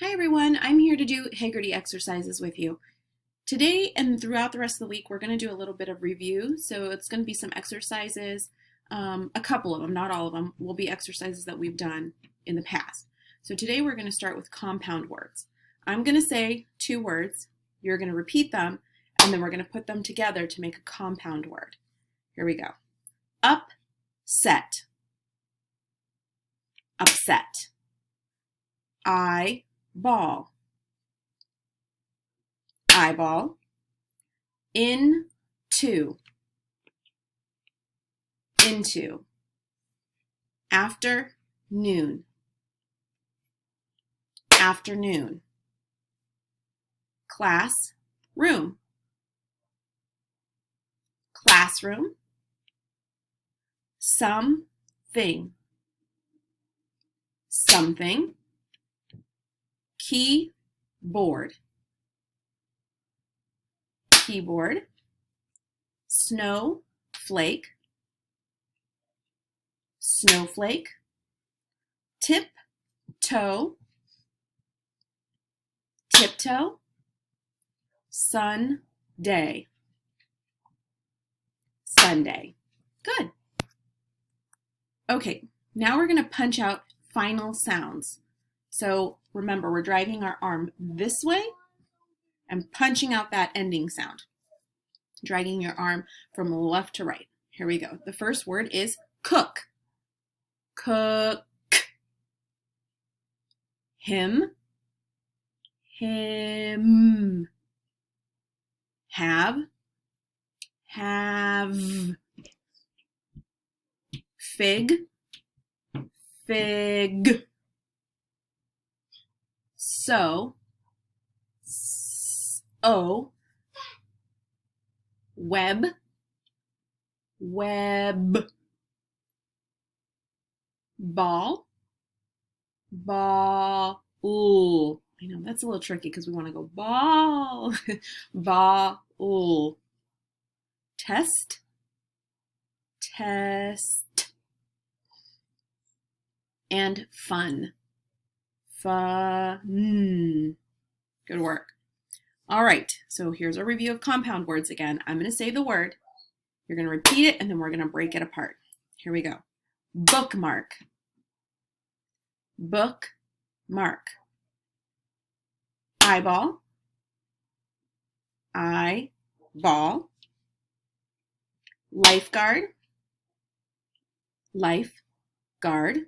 Hi everyone, I'm here to do Heggerty exercises with you. Today and throughout the rest of the week, we're going to do a little bit of review. So it's going to be some exercises, a couple of them, not all of them, will be exercises that we've done in the past. So today we're going to start with compound words. I'm going to say two words, you're going to repeat them, and then we're going to put them together to make a compound word. Here we go. Upset, upset. Eyeball, eyeball. Into, into. Afternoon, afternoon. Classroom, classroom. Something, something. Keyboard, keyboard. Snowflake, snowflake. Tiptoe, tiptoe. Sunday, Sunday. Good. Okay, now we're going to punch out final sounds. So remember, we're dragging our arm this way and punching out that ending sound. Dragging your arm from left to right. Here we go. The first word is cook. Cook. Him. Him. Have. Have. Fig. Fig. So. O. Web, web. Ball, ball. Ooh, I know that's a little tricky because we want to go ball, ball. Test, test. And fun, fun. Good work. All right, so here's a review of compound words again. I'm going to say the word. You're going to repeat it, and then we're going to break it apart. Here we go. Bookmark. Bookmark. Eyeball. Eyeball. Lifeguard. Lifeguard.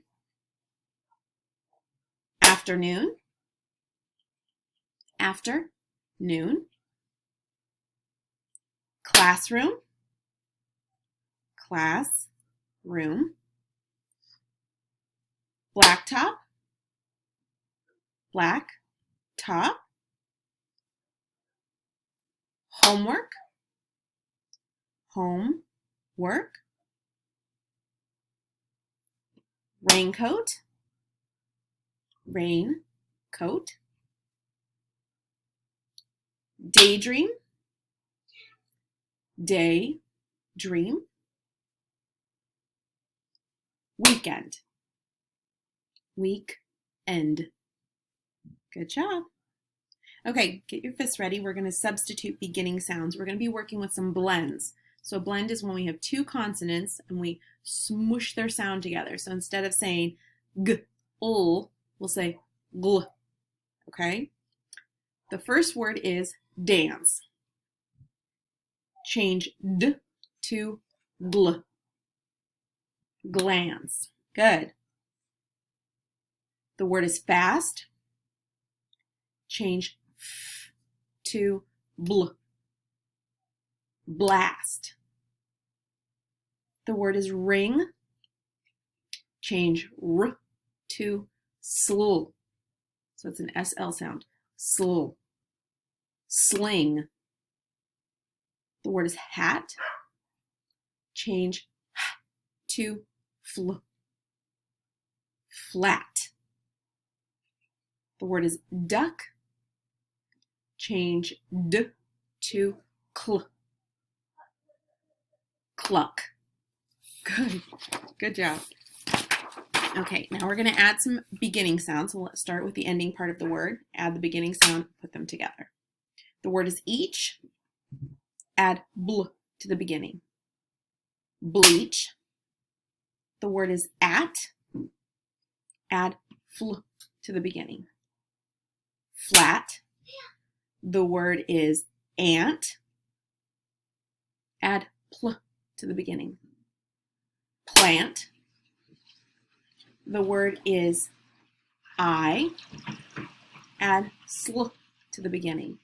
Afternoon. Afternoon. Classroom, classroom. Blacktop, blacktop. Homework, homework. Raincoat, raincoat. Daydream, daydream. Weekend, weekend. Good job. Okay, get your fists ready. We're going to substitute beginning sounds. We're going to be working with some blends. So a blend is when we have two consonants and we smoosh their sound together. So instead of saying g, ul, we'll say gl. Okay? The first word is dance. Change d to gl. Glance. Good. The word is fast. Change f to bl. Blast. The word is ring. Change r to sl. So it's an SL sound. Sl. Sling. The word is hat. Change h to fl. Flat. The word is duck. Change d to cl. Cluck. Good. Good job. Okay, now we're going to add some beginning sounds. So let's start with the ending part of the word. Add the beginning sound, put them together. The word is each. Add bl to the beginning. Bleach. The word is at. Add fl to the beginning. Flat. The word is ant. Add pl to the beginning. Plant. The word is I. Add sl to the beginning.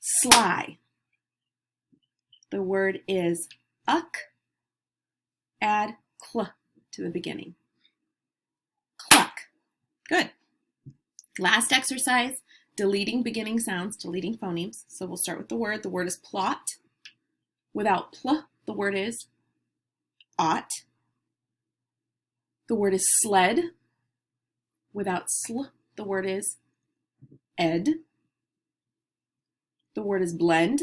Sly. The word is uck. Add cl to the beginning. Cluck. Good. Last exercise, deleting beginning sounds, deleting phonemes. So we'll start with the word. The word is plot. Without pl, the word is ought. The word is sled. Without sl, the word is ed. The word is blend.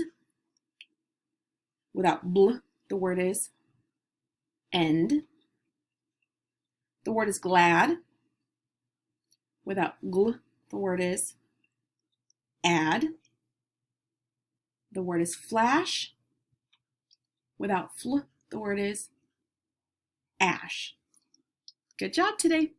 Without bl, the word is end. The word is glad. Without gl, the word is add. The word is flash. Without fl, the word is ash. Good job today.